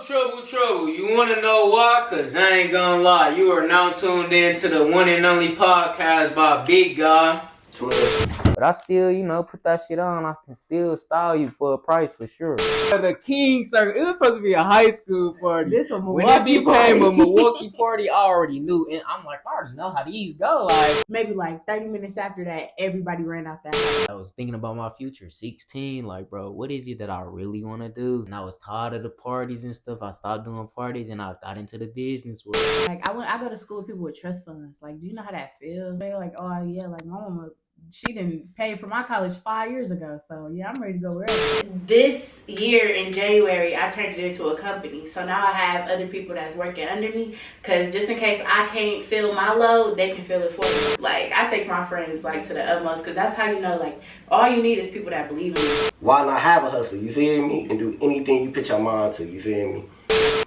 Trouble. You want to know why? Because I ain't gonna lie. You are now tuned in to the one and only podcast by Big Guy. But I still, put that shit on. I can still style you for a price for sure. The King Circle. It was supposed to be a high school party. This a Milwaukee when it became party. a Milwaukee party, I already knew. And I'm like, I already know how these go. Like, maybe like 30 minutes after that, everybody ran out that house. I was thinking about my future, 16. Like, bro, what is it that I really want to do? And I was tired of the parties and stuff. I stopped doing parties and I got into the business world. Like, I go to school with people with trust funds. Like, do you know how that feels? They're like, oh yeah, like my mama, she didn't pay for my college 5 years ago. So yeah, I'm ready to go wherever. This year in January, I turned it into a company. So now I have other people that's working under me. Because just in case I can't feel my load, they can feel it for me. Like, I think my friends, like, to the utmost. Because that's how you know, like, all you need is people that believe in you. Why not have a hustle, you feel me? And do anything you put your mind to, you feel me?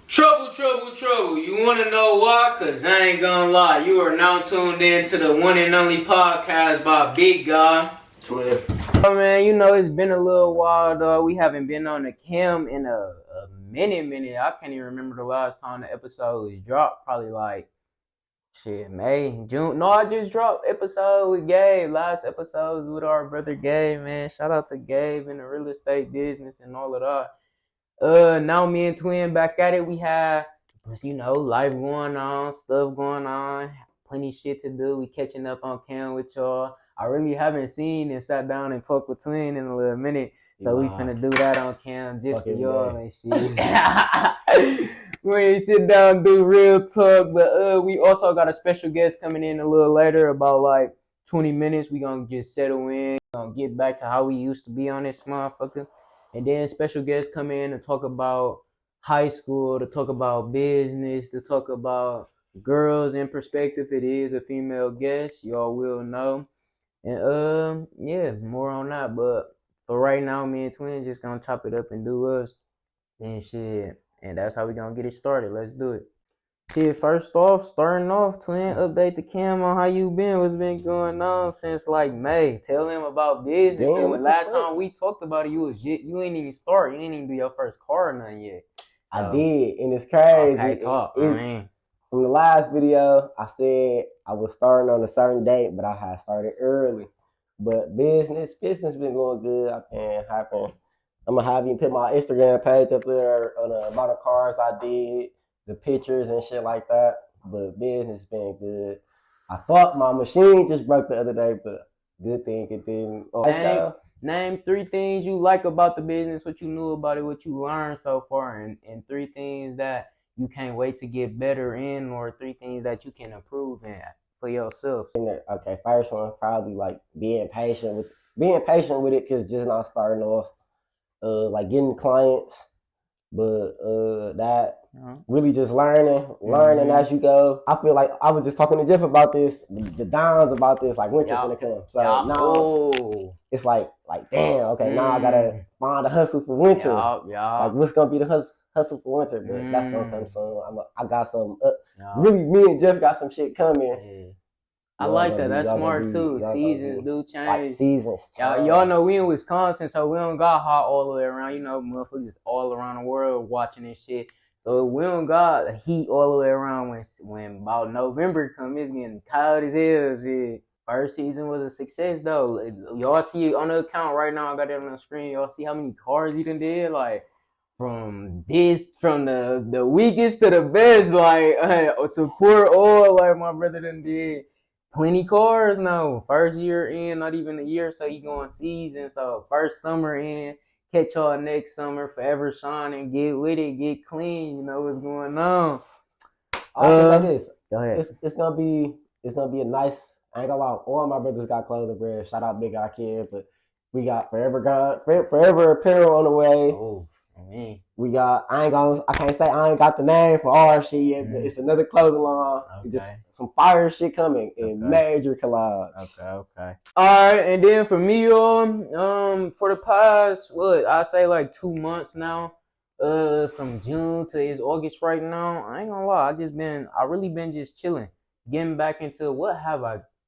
Trouble. You want to know why? Because I ain't gonna lie. You are now tuned in to the one and only podcast by Big Guy. Twin. Oh, man, it's been a little while, though. We haven't been on the cam in a minute. I can't even remember the last time the episode was dropped. Probably like, May, June. No, I just dropped episode with Gabe. Last episode was with our brother Gabe, man. Shout out to Gabe in the real estate business and all of that. Now me and Twin back at it. We have, life going on, stuff going on, plenty shit to do. We catching up on cam with y'all. I really haven't seen and sat down and talked with Twin in a little minute. So we finna do that on cam just for y'all and shit. We ain't sit down and do real talk, but we also got a special guest coming in a little later, about like 20 minutes. We gonna just settle in, gonna get back to how we used to be on this motherfucker. And then special guests come in and talk about high school, to talk about business, to talk about girls in perspective. It is a female guest, y'all will know. And more on that. But for right now, me and Twin just gonna chop it up and do us and shit. And that's how we gonna get it started. Let's do it. Shit, starting off, Twin, update the cam on how you been. What's been going on since like May? Tell them about business. Damn, the last time we talked about it, you ain't even start. You ain't even do your first car or nothing yet. So, I did, and it's crazy. Okay, talk, man. From the last video, I said I was starting on a certain date, but I had started early. But business been going good. I'm gonna have you put my Instagram page up there on the amount of cars I did, the pictures and shit like that. But business been good. I thought my machine just broke the other day, but good thing it didn't. Name 3 things you like about the business, what you knew about it, what you learned so far, and 3 things that you can't wait to get better in, or 3 things that you can improve in for yourself. Okay, first one probably like being patient with it, because just not starting off, like getting clients, but that really just learning as you go. I feel like I was just talking to Jeff about this, the downs about this, like winter gonna come. So now it's like damn, okay, now I gotta find a hustle for winter. Like what's gonna be the hustle for winter? But that's gonna come soon. I got some really, me and Jeff got some shit coming. I like that. That's smart too. Seasons do change. Like seasons. Y'all know we in Wisconsin, so we don't got hot all the way around. Motherfuckers all around the world watching this shit. So we don't got heat all the way around. When about November come, it's getting cold as hell. Shit. First season was a success though. Y'all see on the account right now, I got it on the screen. Y'all see how many cars you done did? Like from the weakest to the best, like to pour oil, like my brother done did 20 cars now. First year in, not even a year, so he going season. So first summer in, catch y'all next summer, forever shining, get with it, get clean. You know what's going on. I can say this. Go ahead. It's gonna be a nice. I ain't gonna lie, all my brothers got clothing brand. Shout out Big Guy Kid, but we got Forever Apparel on the way. Oh, man. We got, I can't say I ain't got the name for our shit yet, but it's another clothing line. Okay. Just some fire shit coming in major collabs. Okay. All right, and then for me, for the past, I say like 2 months now, from June to it's August right now. I ain't gonna lie, I really been just chilling, getting back into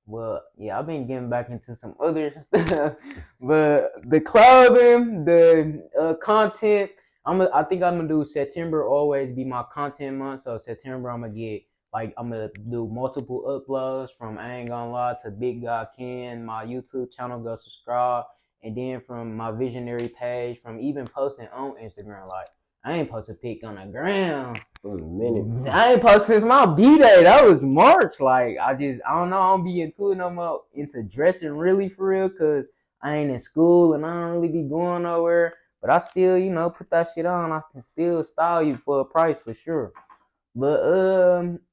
I've been getting back into some other stuff, but the clothing, the content, I think I'm gonna do September always be my content month. So September I'm gonna do multiple uploads from I Ain't Gonna Lie to Big God Ken, my YouTube channel, go subscribe. And then from my visionary page, from even posting on Instagram, like I ain't posted a pic on the ground. For a minute. I ain't posted since my B-Day. That was March. Like I don't know, I don't be into it no more, into dressing really for real, cause I ain't in school and I don't really be going nowhere. But I still, put that shit on. I can still style you for a price for sure. But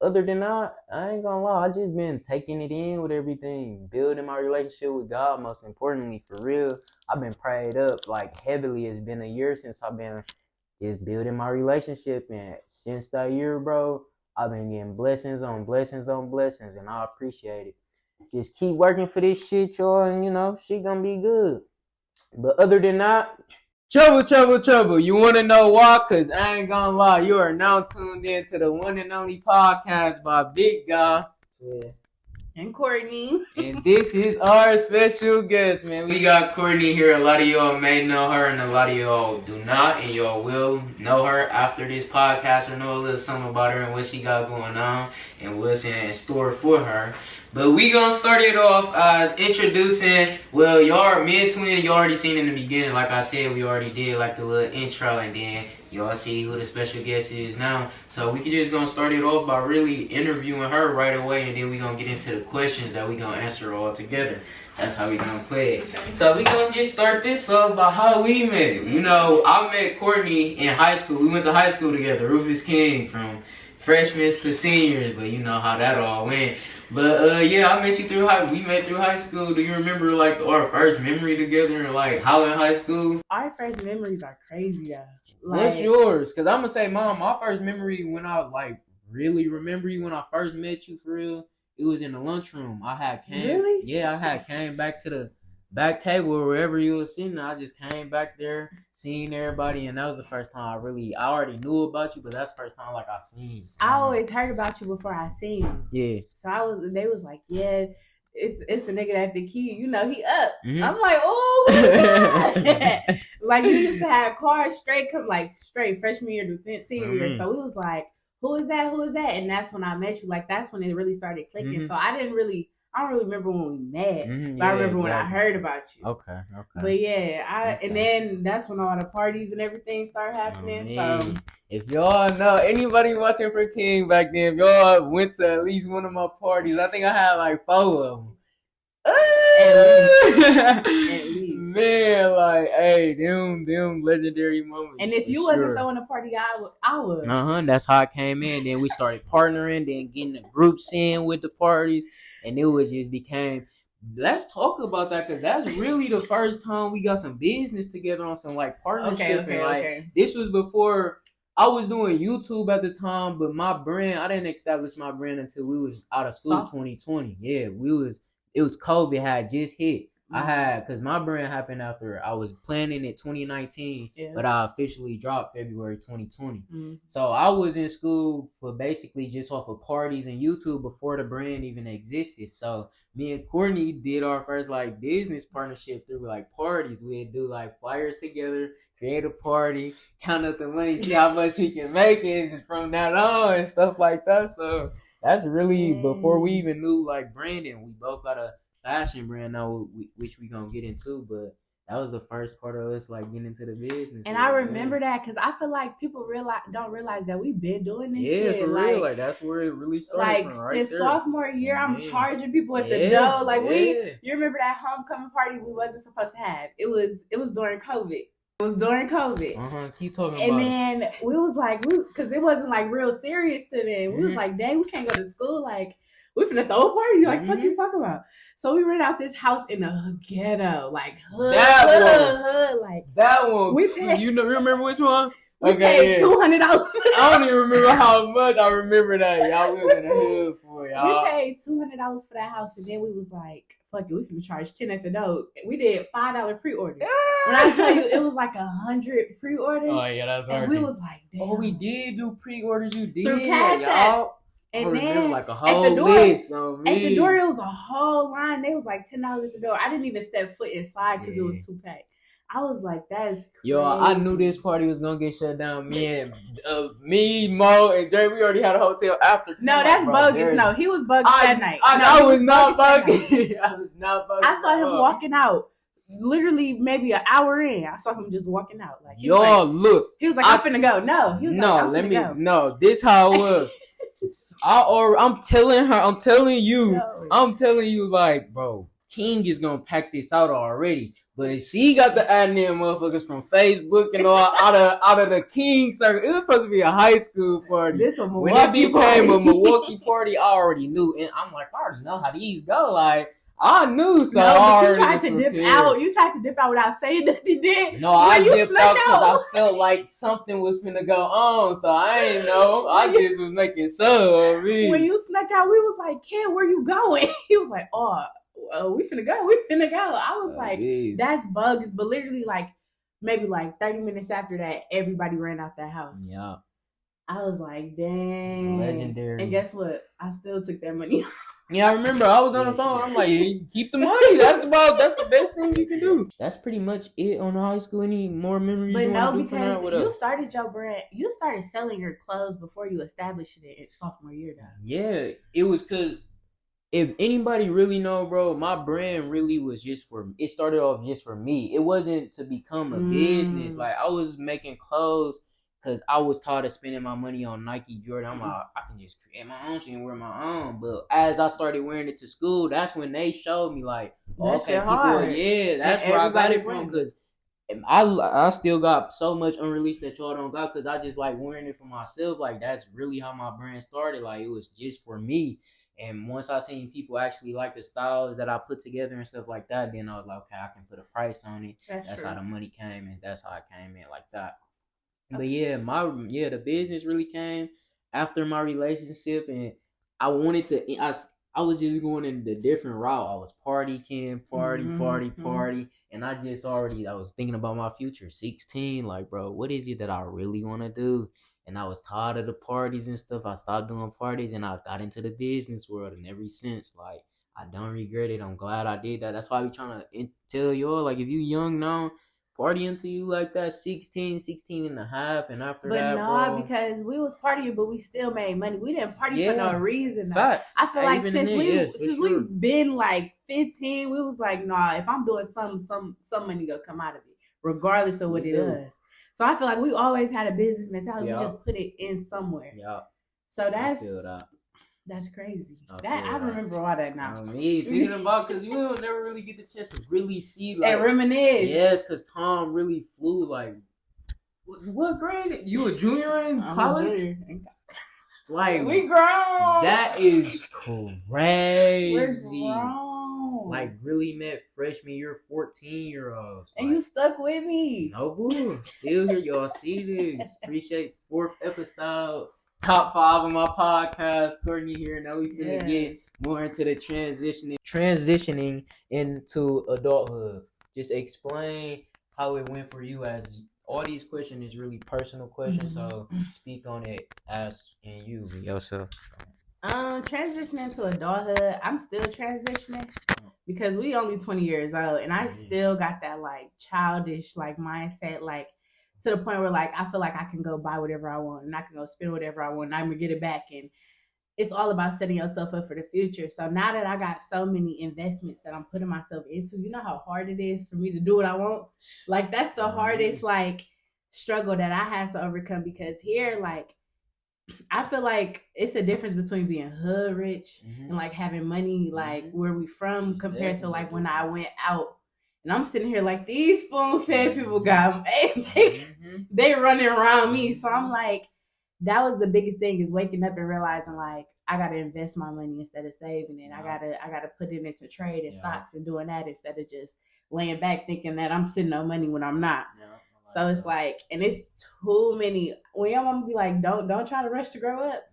other than that, I ain't gonna lie, I just been taking it in with everything, building my relationship with God. Most importantly, for real, I've been prayed up like heavily. It's been a year since I've been just building my relationship, and since that year, bro, I've been getting blessings on blessings on blessings, and I appreciate it. Just keep working for this shit, y'all, and shit gonna be good. But other than that, trouble. You want to know why? Because I ain't gonna lie, you are now tuned in to the one and only podcast by Big Guy. Yeah. And Courtney. And this is our special guest, man. We got Courtney here. A lot of y'all may know her, and a lot of y'all do not, and y'all will know her after this podcast or know a little something about her and what she got going on and what's in store for her. But we gonna start it off as introducing, well, y'all, me and Twin, you already seen in the beginning, like I said, we already did like the little intro, and then y'all see who the special guest is now. So we just gonna start it off by really interviewing her right away, and then we gonna get into the questions that we gonna answer all together. That's how we gonna play it. So we gonna just start this off by how we met. I met Courtney in high school. We went to high school together, Rufus King, from freshmen to seniors, but you know how that all went. But yeah, I met you we met through high school. Do you remember like our first memory together, and like how in high school? Our first memories are crazy, y'all. What's yours? Cause I'm gonna say, Mom, my first memory when I like really remember you when I first met you for real, it was in the lunchroom. I had came back to the back table or wherever you were sitting. I just came back there, seeing everybody, and that was the first time I already knew about you, but that's the first time like I seen you. I always heard about you before I seen you. Yeah. So they was like, yeah, it's a nigga at the key, he up. Mm-hmm. I'm like, oh, like we used to have cars straight freshman year to senior year. So we was like, who is that? And that's when I met you. Like that's when it really started clicking. Mm-hmm. So I don't really remember when we met, but I remember when I heard about you. Okay. But yeah, and then that's when all the parties and everything started happening. So if y'all know anybody watching for King back then, if y'all went to at least one of my parties, I think I had like 4 of them. At least. Man, like, hey, them legendary moments. And if you wasn't throwing a party, I would. That's how I came in. Then we started partnering, then getting the groups in with the parties, and it was just became. Let's talk about that, because that's really the first time we got some business together on some like partnership. Okay. This was before I was doing YouTube at the time, but my brand, I didn't establish my brand until we was out of school. 2020. Yeah, it was COVID had just hit. Because my brand happened after I was planning it 2019, but I officially dropped February 2020. Mm-hmm. So I was in school for basically just off of parties and YouTube before the brand even existed. So me and Courtney did our first like business partnership through like parties. We'd do like flyers together, create a party, count up the money, see how much we can make it, and from that on and stuff like that. So that's really before we even knew like branding. We both got a fashion brand now, which we gonna get into, but that was the first part of us like getting into the business. And I remember that because I feel like people don't realize that we've been doing this shit. Yeah, for real. Like that's where it really started. Like from, right since there. Sophomore year, I'm charging people at the door. Like you remember that homecoming party we wasn't supposed to have? It was during COVID. Keep talking about it. And then we was like, because it wasn't like real serious to them. We was like, dang, we can't go to school. Like, we finna throw a party. Like, fuck you talking about? So we rented out this house in the ghetto, like hood. Like that one. We paid, you remember which one? We paid $200 for that. I don't even remember how much. I remember that. Y'all was in the hood for y'all. We paid $200 for that house, and then we was like, fuck it, we can charge $10 at the door. We did $5 pre-orders. When I tell you, it was like 100 pre-orders. Oh yeah, that's hard. And we was like, damn. Oh, we did do pre-orders. You did through Cash App. And then like a whole list on me. At the door, it was a whole line. They was like $10 at the door. I didn't even step foot inside because it was too packed. I was like, that is crazy. Yo, I knew this party was gonna get shut down. Me, Mo, and Dre, we already had a hotel after. No, that's bogus. No, he was bogus that night. I was not bogus. I was not bogus. I saw him walking out. Literally, maybe an hour in, I saw him just walking out. Like, look. He was like, I'm finna go. No, he was go. No, this how it was. I'm telling you, like, bro, King is gonna pack this out already. But she got the idea, motherfuckers from Facebook and all out of the King circle. It was supposed to be a high school party. This was when it became a Milwaukee party, I already knew, and I'm like, I already know how these go. Like, I knew, so but you tried to dip out. You tried to dip out without saying that you did. No, I dipped out because I felt like something was finna go on, so I ain't know. I just was making sure of me. When you snuck out, we was like, "Kid, where you going?" He was like, we finna go. I was like, that's bugs. But literally, like, maybe like 30 minutes after that, everybody ran out that house. Yeah. I was like, dang. Legendary. And guess what? I still took that money. Yeah, I remember. I was on the phone. I'm like, keep the money. That's the best thing you can do. That's pretty much it on high school. Any more memories you want to do from that with us? You started your brand. You started selling your clothes before you established it in sophomore year, though. Yeah, it was because if anybody really know, bro, my brand really was it started off just for me. It wasn't to become a business. Like, I was making clothes because I was tired of spending my money on Nike, Jordan. I'm like, I can just create my own shit and wear my own. But as I started wearing it to school, that's when they showed me, like, that's where I got it from. Because I still got so much unreleased that y'all don't got because I just like wearing it for myself. Like, that's really how my brand started. Like, it was just for me. And once I seen people actually like the styles that I put together and stuff like that, then I was like, okay, I can put a price on it. That's how the money came, and that's how it came in like that. But yeah, the business really came after my relationship, and I wanted to. I was just going in the different route. I was party, and I was thinking about my future. 16, like, bro, what is it that I really want to do? And I was tired of the parties and stuff. I stopped doing parties and I got into the business world. And ever since, like, I don't regret it. I'm glad I did that. That's why we trying to tell y'all, like, if you young now, party until you like that 16 and a half. And after that, bro. Because we was partying, but we still made money. We didn't party for no reason. Facts. I feel like since we've been like 15, we was like, nah, if I'm doing something, some money gonna come out of it, regardless of what it does. So I feel like we always had a business mentality. Yep. We just put it in somewhere. Yeah. So that's crazy. I remember all that now. Me thinking about because you don't never really get the chance to really see like and reminisce. Yes, because Tom really flew like. What grade? You a junior in college? Like we grown. That is crazy. We're grown. Like, really met freshman year 14-year-olds. And you stuck with me. No boo. Still here. Y'all see this. Appreciate 4th episode. Top 5 of my podcast. Courtney here. Now we finna get more into the transitioning into adulthood. Just explain how it went for you, as all these questions is really personal questions. So speak on it as in you yourself. Transitioning to adulthood, I'm still transitioning because we only 20 years old, and I still got that like childish like mindset, like to the point where like I feel like I can go buy whatever I want and I can go spend whatever I want and I'm gonna get it back, and it's all about setting yourself up for the future. So now that I got so many investments that I'm putting myself into, you know how hard it is for me to do what I want? Like, that's the hardest like struggle that I had to overcome, because here, like, I feel like it's a difference between being hood rich and like having money like where we from compared to like when I went out. And I'm sitting here like, these spoon-fed people got they running around me. So I'm like, that was the biggest thing, is waking up and realizing like I gotta invest my money instead of saving it. I gotta put it into trade and stocks and doing that instead of just laying back thinking that I'm sitting on money when I'm not. So it's like, and it's too many. When your mama be like, don't try to rush to grow up.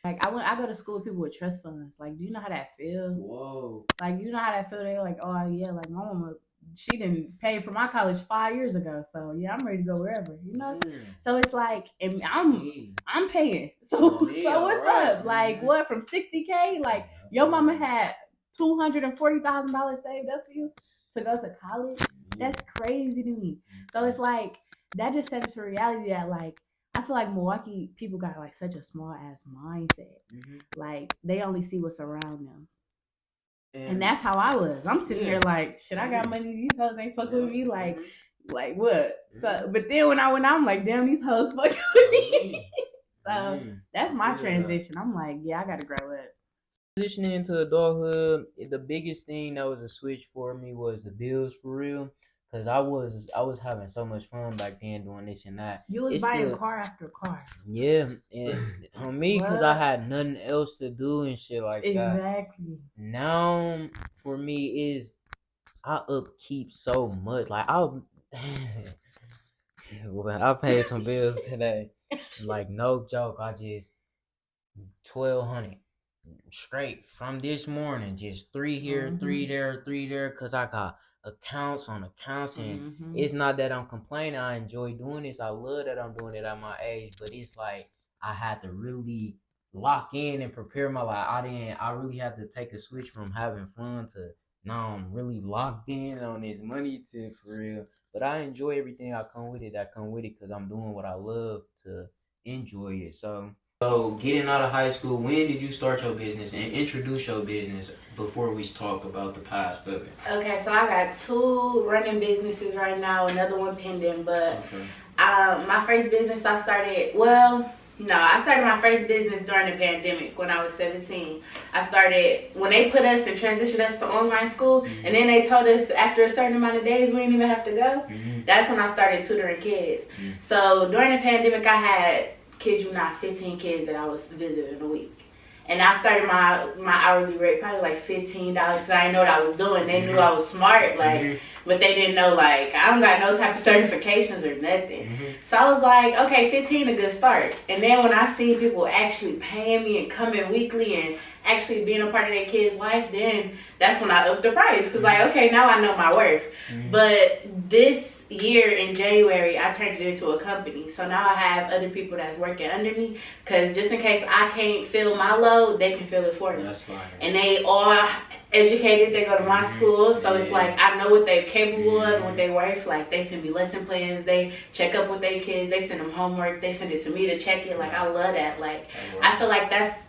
Like, I go to school with people with trust funds. Like, do you know how that feels? Whoa. Like, you know how that feels? They're like, oh yeah, like my mama, she didn't pay for my college 5 years ago. So yeah, I'm ready to go wherever, you know? So it's like, and I'm paying. So what's up? Like, what, from 60K? Like, your mama had $240,000 saved up for you to go to college? That's crazy to me. So it's like that just set into reality that like I feel like Milwaukee people got like such a small ass mindset. Like they only see what's around them. And that's how I was. I'm sitting here like, shit, I got money. These hoes ain't fucking with me. Like what? So, but then when I went out, I'm like, damn, these hoes fucking with me. So that's my transition. I'm like, yeah, I gotta grow up. Transitioning into adulthood, the biggest thing that was a switch for me was the bills for real. Cause I was having so much fun back then doing this and that. You was buying car after car. Yeah, and on me, cause I had nothing else to do and shit like that. Exactly. Now for me is I upkeep so much. Like I paid some bills today. Like no joke, I just $1,200 straight from this morning. Just 3 here, 3 there, 3 there. Cause I got accounts on accounts, and it's not that I'm complaining. I enjoy doing this. I love that I'm doing it at my age, but it's like I had to really lock in and prepare my life. I really had to take a switch from having fun to now I'm really locked in on this money tip for real. But I enjoy everything that come with it because I'm doing what I love to enjoy it. So getting out of high school, when did you start your business and introduce your business before we talk about the past of it? Okay, so I got 2 running businesses right now, another one pending, but my first business I started my first business during the pandemic when I was 17. I started, when they put us and transitioned us to online school, and then they told us after a certain amount of days we didn't even have to go, that's when I started tutoring kids. So during the pandemic I had, kid you not, 15 kids that I was visiting a week. And I started my hourly rate probably like $15 because I didn't know what I was doing. They knew I was smart, like, but they didn't know, like, I don't got no type of certifications or nothing. So I was like, okay, 15 a good start. And then when I see people actually paying me and coming weekly and actually being a part of their kid's life, then that's when I upped the price. Because, like, okay, now I know my worth. But this year in January, I turned it into a company. So now I have other people that's working under me. Because just in case I can't feel my load, they can feel it for me. That's fine. And they all educated. They go to my school. So it's like I know what they're capable of and what they worth. Like they send me lesson plans. They check up with their kids. They send them homework. They send it to me to check it. Like I love that. Like I feel like that's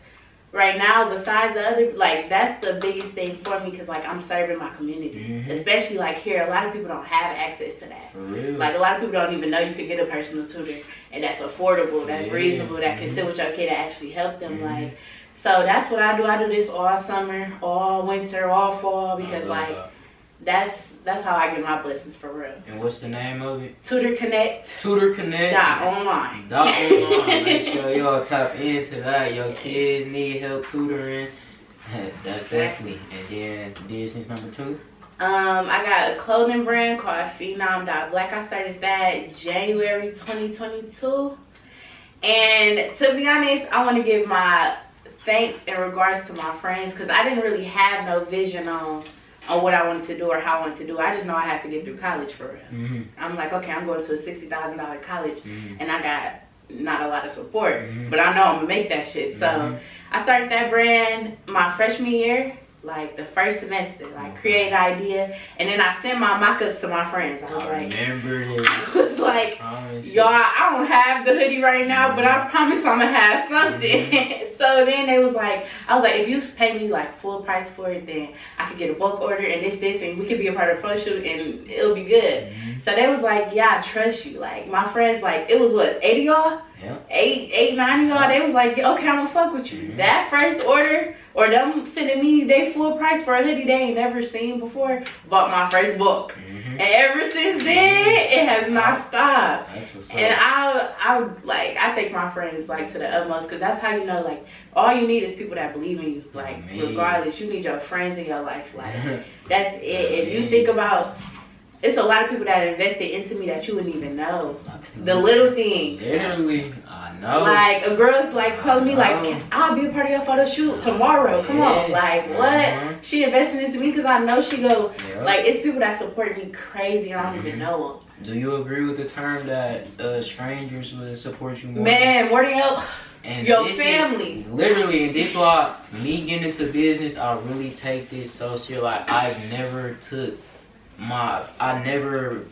right now, besides the other, like that's the biggest thing for me because like I'm serving my community, especially like here. A lot of people don't have access to that. For real. Like a lot of people don't even know you could get a personal tutor and that's affordable, that's reasonable, that can sit with your kid and actually help them. Like, so that's what I do. I do this all summer, all winter, all fall because like that's how I get my blessings for real. And what's the name of it? Tutor Connect. Tutor Connect. .online. .online. Make sure y'all tap into that. Your kids need help tutoring. That's definitely. And then business number 2. I got a clothing brand called PhenomBLK. I started that January 2022. And to be honest, I want to give my thanks in regards to my friends because I didn't really have no vision on what I wanted to do or how I wanted to do. I just know I had to get through college for real. I'm like, okay, I'm going to a $60,000 college and I got not a lot of support, but I know I'm gonna make that shit. So I started that brand my freshman year, like the first semester, like create an idea, and then I sent my mock-ups to my friends. I was like, y'all, I don't have the hoodie right now, but I promise I'm gonna have something. So then they was like, I was like, if you pay me like full price for it, then I could get a bulk order and this, and we could be a part of the photo shoot and it'll be good. So they was like, yeah, I trust you. Like my friends, like it was what, 80 y'all? Yeah. 90 y'all. They was like, yeah, okay, I'm gonna fuck with you. That first order, or them sending me they full price for a hoodie they ain't never seen before, bought my first book. And ever since then, it has not stopped. That's what's up. And I thank my friends like to the utmost because that's how you know like all you need is people that believe in you. Like regardless, you need your friends in your life. Like that's it. If you think about, it's a lot of people that invested into me that you wouldn't even know. The little things. Literally, I know. Like a girl like calling me like, I'll be a part of your photo shoot tomorrow. Come on, like what? She invested into me because I know she go. Like it's people that support me crazy and I don't even know them. Do you agree with the term that strangers will support you more? Man, more than your family. Literally, and this why me getting into business, I really take this so serious. Like I've never took I never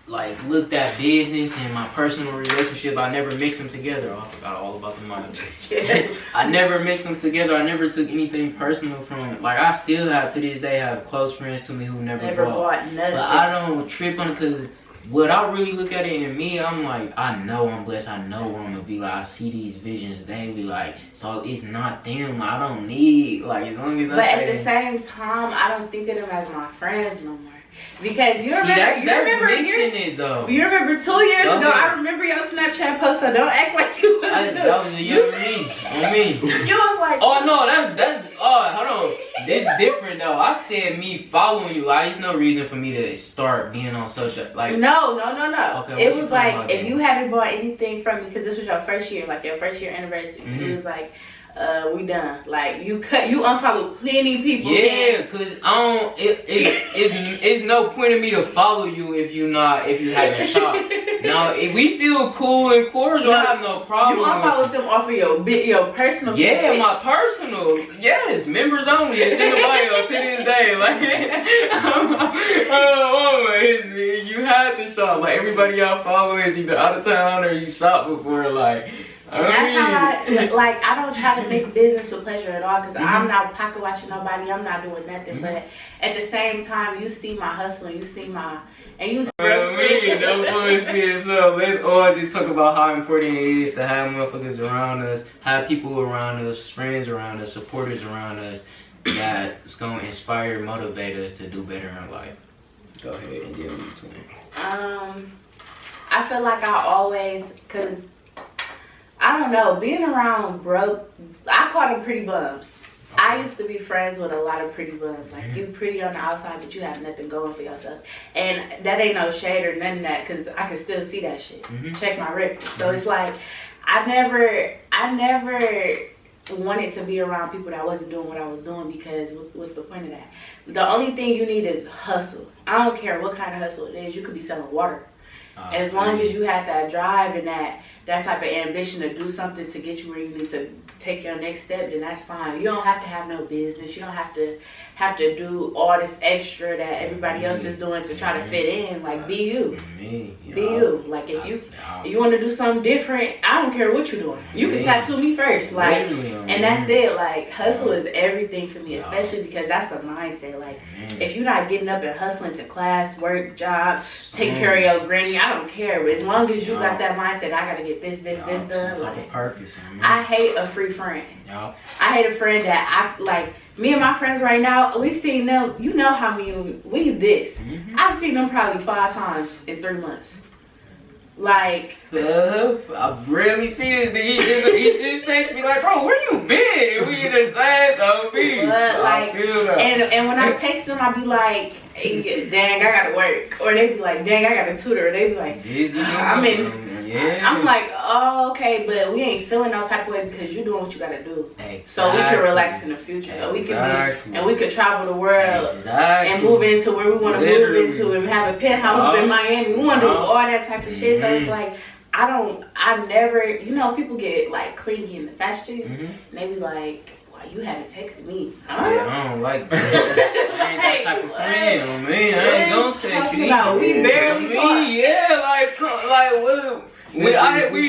like looked at business and my personal relationship. I never mixed them together. Oh, I forgot all about the mind. I never mixed them together. I never took anything personal from. Like I still have to this day have close friends to me who never bought nothing. But I don't trip on it because what I really look at it in me, I'm like, I know I'm blessed. I know where I'm gonna be. Like I see these visions daily. Like so, it's not them. I don't need like as long as. But at the same time, I don't think of them as my friends no more. Because you remember, mixing it though. You remember 2 years ago, I remember your Snapchat post, so don't act like you was that was a young me. On me. You was like, oh no, that's hold on. This different though. I said me following you. Like, there's no reason for me to start being on social. Like, no. Okay, it was like if you haven't bought anything from me, because this was your first year, like your first year anniversary. Mm-hmm. It was like. We done. Like you unfollow plenty people. Yeah, cause I don't. It's no point in me to follow you if you haven't shopped. Now if we still cool and cordial, I have no problem. You unfollow them off of your personal. Yeah, page. my personal. Yes, members only. It's in the bio to this day. Like, you had to shop. Like everybody y'all follow is either out of town or you shopped before. Like. And that's how I don't try to mix business with pleasure at all because I'm not pocket watching nobody. I'm not doing nothing. But at the same time, you see my hustle and you see my no bullshit. So let's all just talk about how important it is to have motherfuckers around us, have people around us, friends around us, supporters around us that's gonna inspire, motivate us to do better in life. Go ahead and deal with it. I feel like I always, cause I don't know, being around broke, I call them pretty bums. Okay. I used to be friends with a lot of pretty bums. Like, you pretty on the outside, but you have nothing going for yourself. And that ain't no shade or none of that, because I can still see that shit. Check my record. So it's like, I never wanted to be around people that wasn't doing what I was doing because what's the point of that? The only thing you need is hustle. I don't care what kind of hustle it is. You could be selling water. As long as you have that drive and that type of ambition to do something to get you where you need to take your next step, then that's fine. You don't have to have no business. You don't have to do all this extra that everybody else is doing to try to fit in. Like, be you. Be you. Like, if you want to do something different, I don't care what you're doing. You can tattoo me first. Like, and that's it. Like, hustle is everything for me, especially because that's a mindset. Like, if you're not getting up and hustling to class, work, job, taking care of your granny, I don't care. But as long as you got that mindset, I got to get this done. Like, I hate a free friend. I hate a friend that me and my friends right now, we seen them, you know how we this. I've seen them probably 5 times in 3 months. Like, I rarely see this nigga. He just texts me like, bro, where you been? We in the same OB. But like, and when I text them, I be like, hey, dang, I gotta work. Or they be like, dang, I got a tutor. Or they be like, I'm like, oh, okay, but we ain't feeling no type of way because you doing what you gotta do. Exactly. So we can relax in the future. So we can we could travel the world and move into where we want to move into and have a penthouse in Miami. We want to do all that type of shit. So it's like, I never, people get like clingy and attached to you. And they be like, you haven't texted me. Huh? Yeah, I don't like that. I ain't that type of friend, man. I ain't gonna text you. We barely talk. Yeah, like what? We in every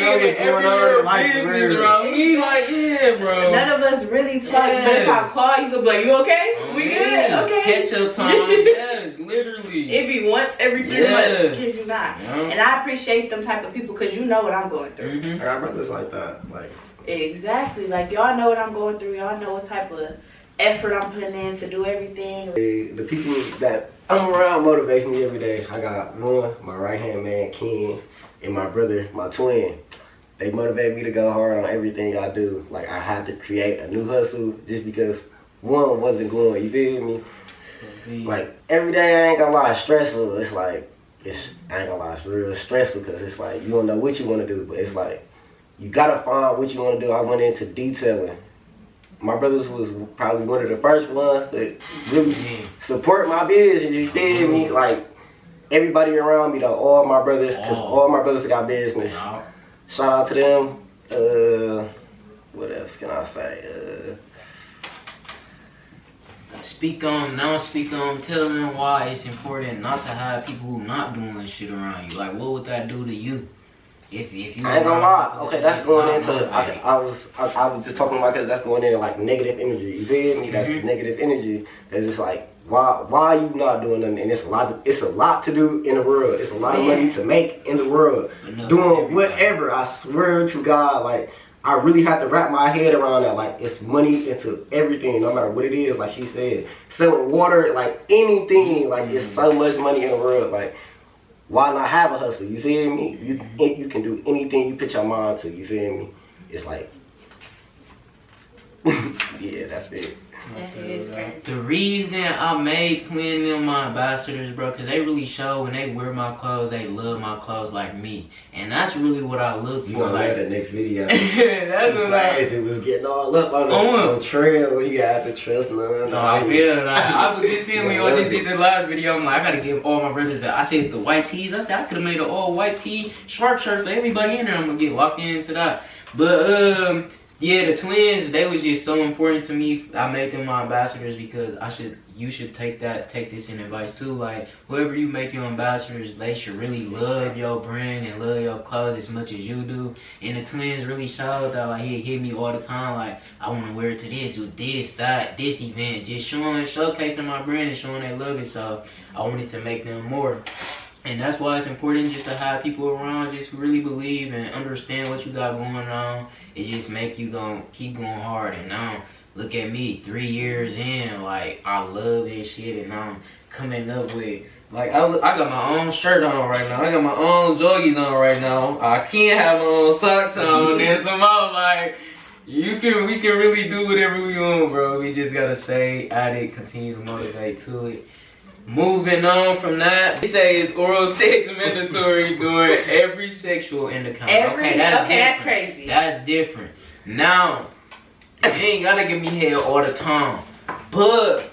business around me, like, yeah, bro. None of us really talk, but if I call, you could be like, you okay? We good? Okay. Catch up time, yes, literally. It be once every 3 months, kid you not. And I appreciate them type of people because you know what I'm going through. I got brothers like that, like. Exactly, like y'all know what I'm going through. Y'all know what type of effort I'm putting in to do everything. The people that I'm around motivate me every day. I got one, my right hand man, Ken, and my brother, my twin. They motivate me to go hard on everything I do. Like, I had to create a new hustle just because one wasn't going, you feel me? Like, every day, I ain't gonna lie, stressful. It's like, I ain't gonna lie, it's real stressful because it's like, you don't know what you want to do, but it's like, you gotta find what you want to do. I went into detailing. My brothers was probably one of the first ones that really support my business, you feel me? Like, everybody around me though, all my brothers, because all my brothers got business. Shout out to them. What else can I say? speak on, tell them why it's important not to have people who not doing shit around you. Like, what would that do to you? If you I ain't gonna lie. Okay, that's going into. I was just talking about because that's going into like negative energy. You feel me? That's negative energy. It's just like why you not doing nothing? And it's a lot to do in the world. It's a lot of money to make in the world. Doing whatever. I swear to God, like I really have to wrap my head around that. Like it's money into everything, no matter what it is. Like she said, selling water, like anything. Like it's so much money in the world. Like. Why not have a hustle? You feel me? You can do anything you put your mind to. You feel me? It's like, yeah, that's it. The reason I made Twin them my ambassadors, bro, because they really show when they wear my clothes, they love my clothes like me, and that's really what I look for. You gonna like the next video? That's what it was getting all up on the trail. You got the trust none. No, I feel like I was just seeing when y'all just did the last video. I'm like, I gotta give all my brothers that. I said the white tees. I said I could have made an all white tee shark shirt for everybody in there. I'm gonna get locked into that, but yeah, the twins, they was just so important to me. I made them my ambassadors because you should take this in advice too. Like, whoever you make your ambassadors, they should really love your brand and love your clothes as much as you do. And the twins really showed that. Like, he hit me all the time. Like, I want to wear it to this, with this, that, this event. Just showcasing my brand and showing they love it. So I wanted to make them more. And that's why it's important just to have people around just really believe and understand what you got going on. It just make you keep going hard. And now, look at me, 3 years in, like, I love this shit. And I'm coming up with, like, I got my own shirt on right now. I got my own joggies on right now. I can't have my own socks on. And some more, like, we can really do whatever we want, bro. We just gotta stay at it, continue to motivate to it. Moving on from that, they say is oral sex mandatory during every sexual encounter. That's crazy. That's different. Now, you ain't gotta give me head all the time, but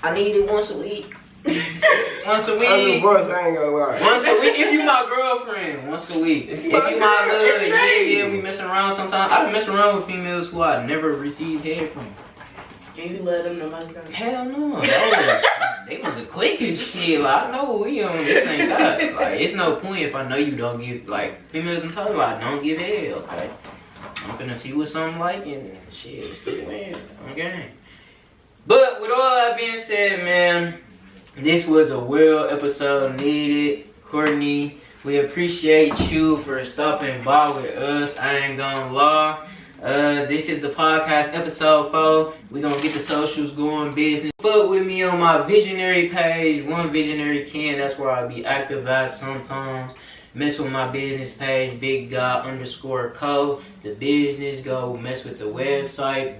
I need it once a week. Once a week. I ain't gonna lie. Once a week. If you my girlfriend, once a week. If you my little, yeah, we mess around sometimes. I mess around with females who I never received head from. And you love them the most? Hell no. They was the quickest shit. Like, I know we on this ain't that. Like, it's no point if I know you don't give, like, females I'm talking about don't give head, okay? I'm finna see what something like and shit, still win. Okay. But with all that being said, man, this was a well episode needed. Courtney, we appreciate you for stopping by with us. I ain't gonna lie. This is the podcast episode 4. We're gonna get the socials going, business. Fuck with me on my visionary page, One Visionary Ken. That's where I'll be active at sometimes. Mess with my business page, BigGuy_Co. The business, go mess with the website,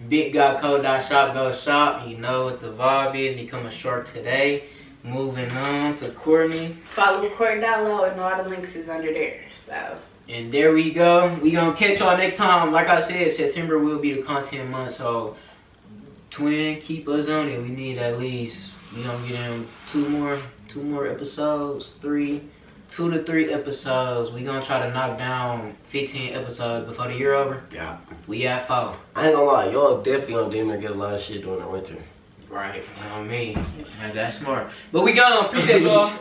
BigGuyCo.shop. Go shop. You know what the vibe is. Become a shark today. Moving on to Courtney. Follow Court down low, and all the links is under there. So. And there we go. We gonna catch y'all next time. Like I said, September will be the content month. So, Twin, keep us on it. We need at least, we gonna get in two more episodes, 2 to 3 episodes. We gonna try to knock down 15 episodes before the year over. Yeah. We at 4. I ain't gonna lie, y'all definitely gonna damn near get a lot of shit during the winter. Right. You know what I mean? That's smart. But we gone. Appreciate y'all.